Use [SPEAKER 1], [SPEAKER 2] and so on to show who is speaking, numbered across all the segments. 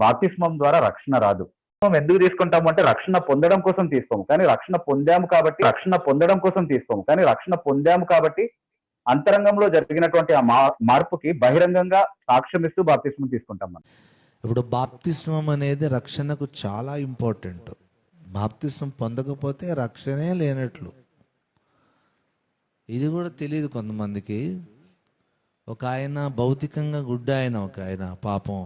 [SPEAKER 1] బాప్తిస్మం ద్వారా రక్షణ రాదు. బాప్తిస్మం ఎందుకు తీసుకుంటాము అంటే రక్షణ పొందడం కోసం తీసుకోము, కానీ రక్షణ పొందాము కాబట్టి అంతరంగంలో జరిగినటువంటి ఆ మార్పుకి బహిరంగంగా సాక్ష్యం ఇస్తూ బాప్తిస్మం తీసుకుంటాం మనం.
[SPEAKER 2] ఇప్పుడు బాప్తిస్మం అనేది రక్షణకు చాలా ఇంపార్టెంట్. బాప్తిస్మం పొందకపోతే రక్షణే లేనట్లు. ఇది కూడా తెలియదు కొంతమందికి. ఒక ఆయన భౌతికంగా ఒక ఆయన పాపం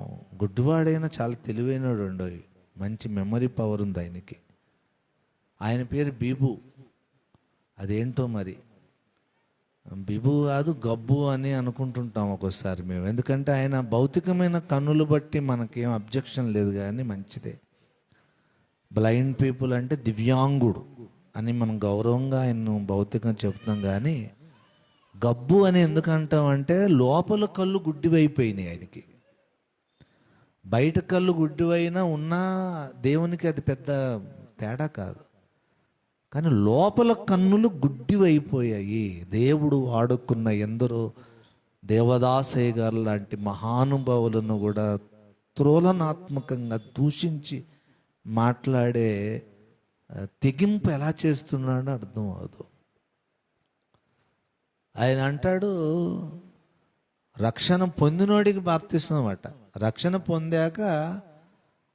[SPEAKER 2] గుడ్డివాడైనా చాలా తెలివైనడు ఉండవు, మంచి మెమరీ పవర్ ఉంది ఆయనకి. ఆయన పేరు బిబు. అదేంటో మరి బిబు కాదు గబ్బు అని అనుకుంటుంటాం ఒక్కోసారి మేము. ఎందుకంటే ఆయన భౌతికమైన కన్నులు బట్టి మనకేం అబ్జెక్షన్ లేదు, కానీ మంచిదే. బ్లైండ్ పీపుల్ అంటే దివ్యాంగుడు అని మనం గౌరవంగా ఆయన భౌతికంగా చెప్తాం, కానీ గబ్బు అని ఎందుకు అంటామంటే లోపల కళ్ళు గుడ్డివైపోయినాయి ఆయనకి. బయట కళ్ళు గుడ్డివైనా ఉన్నా దేవునికి అది పెద్ద తేడా కాదు, కానీ లోపల కన్నులు గుడ్డివైపోయాయి. దేవుడు వాడుకున్న ఎందరో దేవదాసయ్య గారు లాంటి మహానుభావులను కూడా త్రోలనాత్మకంగా దూషించి మాట్లాడే తెగింపు ఎలా చేస్తున్నాడో అర్థం అవదు. ఆయన అంటాడు రక్షణ పొందినోడికి బాప్తిస్మం అట. రక్షణ పొందాక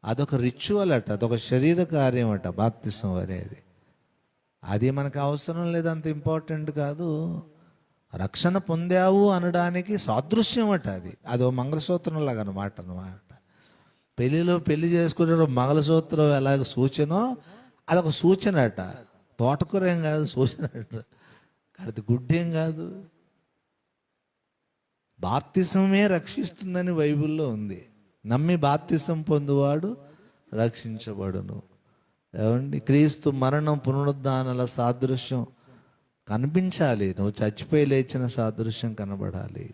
[SPEAKER 2] అదొక రిచువల్ అట, అదొక శరీర కార్యం అట బాప్తిస్మం అనేది. అది మనకు అవసరం లేదు, అంత ఇంపార్టెంట్ కాదు. రక్షణ పొందావు అనడానికి సాదృశ్యం అట అది. అదో మంగళసూత్రం లాగా అనమాట. పెళ్లిలో పెళ్లి చేసుకునే మంగళసూత్రం ఎలాగ సూచనో అదొక సూచన అట. తోటకూర ఏం కాదు, సూచన అట. అది గుడ్డేం కాదు. బాప్తిసమే రక్షిస్తుందని బైబిల్లో ఉంది. నమ్మి బాప్తిసం పొందువాడు రక్షించబడును. ఏమండి, క్రీస్తు మరణం పునరుద్ధానాల సాదృశ్యం కనిపించాలి. నువ్వు చచ్చిపోయి లేచిన సాదృశ్యం కనబడాలి.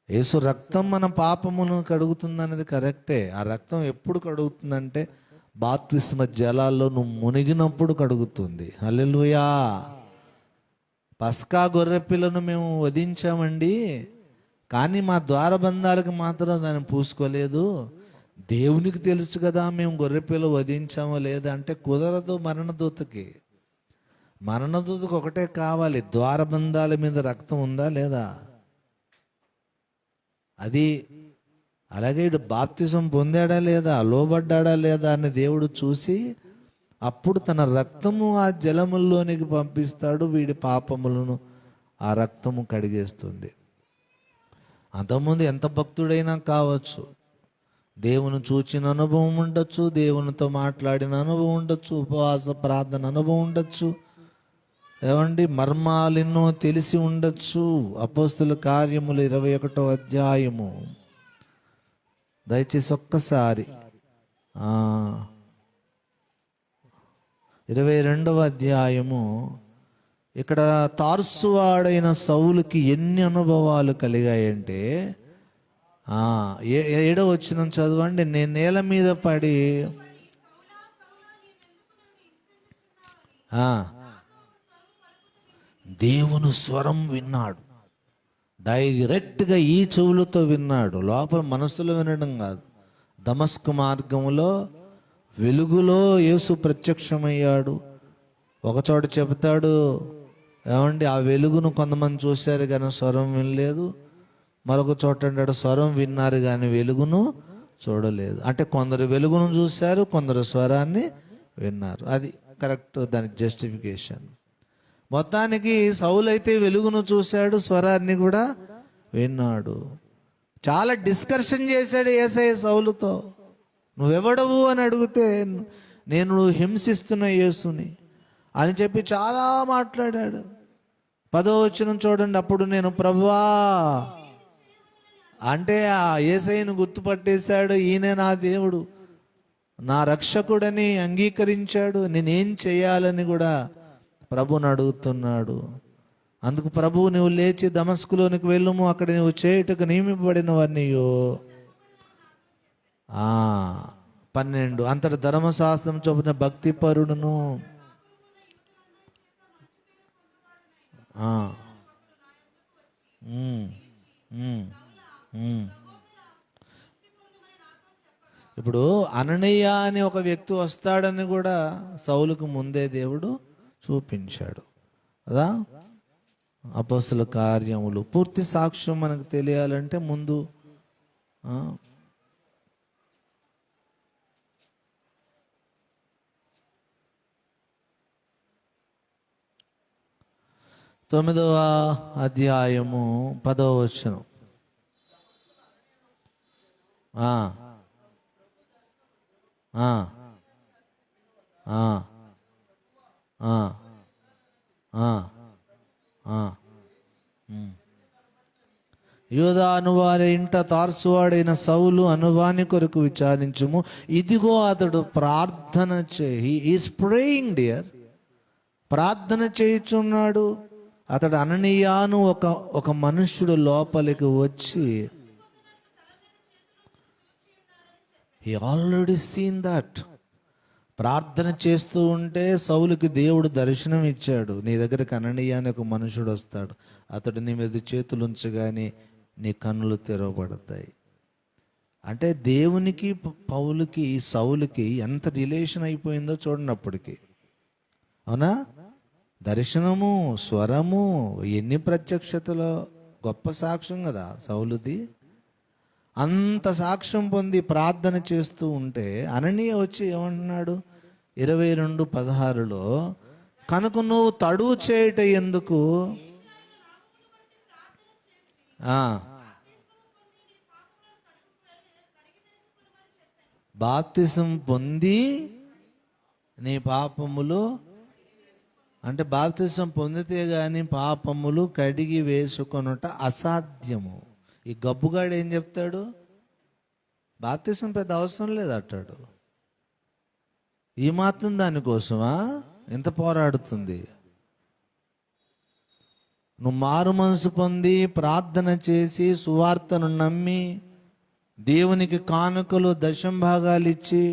[SPEAKER 2] యేసు రక్తం మన పాపమును కడుగుతుందనేది కరెక్టే. ఆ రక్తం ఎప్పుడు కడుగుతుందంటే బాప్తిస్మ జలాల్లో నువ్వు మునిగినప్పుడు కడుగుతుంది. హల్లెలూయా. పస్కా గొర్రెపిల్లను మేము వధించామండి, కానీ మా ద్వారబంధాలకు మాత్రం దాన్ని పూసుకోలేదు. దేవునికి తెలుసు కదా మేము గొర్రెపిల్ల వధించామో లేదా అంటే కుదరదు. మరణదూతకు ఒకటే కావాలి, ద్వారబంధాల మీద రక్తం ఉందా లేదా అది. అలాగే ఇటు బాప్తిసం పొందాడా లేదా, లోబడ్డాడా లేదా అని దేవుడు చూసి అప్పుడు తన రక్తము ఆ జలముల్లోనికి పంపిస్తాడు. వీడి పాపములను ఆ రక్తము కడిగేస్తుంది. అంతకుముందు ఎంత భక్తుడైనా కావచ్చు, దేవుని చూచిన అనుభవం ఉండొచ్చు, దేవునితో మాట్లాడిన అనుభవం ఉండొచ్చు, ఉపవాస ప్రార్థన అనుభవం ఉండొచ్చు, ఏమండి మర్మాలు ఎన్నో తెలిసి ఉండొచ్చు. అపోస్తుల కార్యములు 21వ అధ్యాయము దయచేసి ఒక్కసారి 22వ అధ్యాయము. ఇక్కడ తార్సువాడైన సౌలుకి ఎన్ని అనుభవాలు కలిగాయంటే 7వ వచనం చదవండి. నేను నేల మీద పడి దేవుని స్వరం విన్నాడు. డైరెక్ట్గా ఈ చెవులతో విన్నాడు, లోపల మనసులో వినడం కాదు. దమస్కు మార్గంలో వెలుగులో యేసు ప్రత్యక్షమయ్యాడు. ఒకచోట చెబుతాడు, ఏమండి ఆ వెలుగును కొంతమంది చూశారు కానీ స్వరం వినలేదు. మరొక చోట అంటాడు స్వరం విన్నారు కానీ వెలుగును చూడలేదు. అంటే కొందరు వెలుగును చూశారు, కొందరు స్వరాన్ని విన్నారు. అది కరెక్ట్, దానికి జస్టిఫికేషన్. మొత్తానికి సౌలు అయితే వెలుగును చూశాడు, స్వరాన్ని కూడా విన్నాడు. చాలా డిస్కషన్ చేశాడు యేసయ్య సౌలుతో. నువ్వెవడవు అని అడిగితే నేను హింసిస్తున్న యేసుని అని చెప్పి చాలా మాట్లాడాడు. 10వ వచనం చూడండి. అప్పుడు నేను ప్రభువా అంటే ఆ యేసయ్యను గుర్తుపట్టేశాడు. ఈయన నా దేవుడు, నా రక్షకుడని అంగీకరించాడు. నేనేం చేయాలని కూడా ప్రభుని అడుగుతున్నాడు. అందుకు ప్రభువు నువ్వు లేచి దమస్కులోనికి వెళ్ళుము, అక్కడ నువ్వు చేయుటకు నియమింపబడినవన్నీయో 12 అంతటి ధర్మశాస్త్రం చొప్పున భక్తి పరుడును ఇప్పుడు అననీయ అనే ఒక వ్యక్తి వస్తాడని కూడా సౌలుకు ముందే దేవుడు చూపించాడు కదా. అపోస్తుల కార్యములు పూర్తి సాక్ష్యం మనకు తెలియాలంటే ముందు 9వ అధ్యాయము 10వ వచనం. యూదా అనువాని ఇంట తార్సువాడైన సౌలు అనువాని కొరకు విచారించుము, ఇదిగో అతడు ప్రార్థన చేయి, ఈస్ ప్రేయింగ్ డియర్, ప్రార్థన చేయుచున్నాడు. అతడు అననీయాను ఒక మనుష్యుడు లోపలికి వచ్చి, హీ ఆల్రెడీ సీన్ దట్, ప్రార్థన చేస్తూ ఉంటే సౌలుకి దేవుడు దర్శనం ఇచ్చాడు, నీ దగ్గరికి అననీయ అని ఒక మనుషుడు వస్తాడు, అతడు నీ మీద చేతులు ఉంచగానే నీ కన్నులు తెరవబడతాయి. అంటే దేవునికి పౌలుకి సౌలుకి ఎంత రిలేషన్ అయిపోయిందో చూడండి అప్పటికి. అవునా? దర్శనము, స్వరము, ఎన్ని ప్రత్యక్షతలో గొప్ప సాక్ష్యం కదా సౌలుది. అంత సాక్ష్యం పొంది ప్రార్థన చేస్తూ ఉంటే అననీయ వచ్చి ఏమంటున్నాడు 22:16లో, కనుక నువ్వు తడువు చేయట ఎందుకు, బాప్తిసం పొంది నీ పాపములు, అంటే బాప్తిసం పొందితే గాని పాపములు కడిగి వేసుకొనుట అసాధ్యము. ఈ గబ్బుగాడు ఏం చెప్తాడు, బాప్తిసం పెద్ద అవసరం లేదంటాడు. ఈ మాత్రం దానికోసమా ఎంత పోరాడుతుంది? నువ్వు మారు మనసు పొంది ప్రార్థన చేసి సువార్తను నమ్మి దేవునికి కానుకలు దశంభాగాలు ఇచ్చి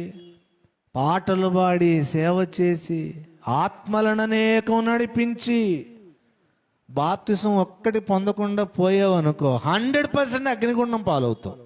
[SPEAKER 2] పాటలు పాడి సేవ చేసి ఆత్మలను అనేకం నడిపించి బాప్తిసం ఒక్కటి పొందకుండా పోయావనుకో 100% అగ్నిగుండం పాలవుతావు.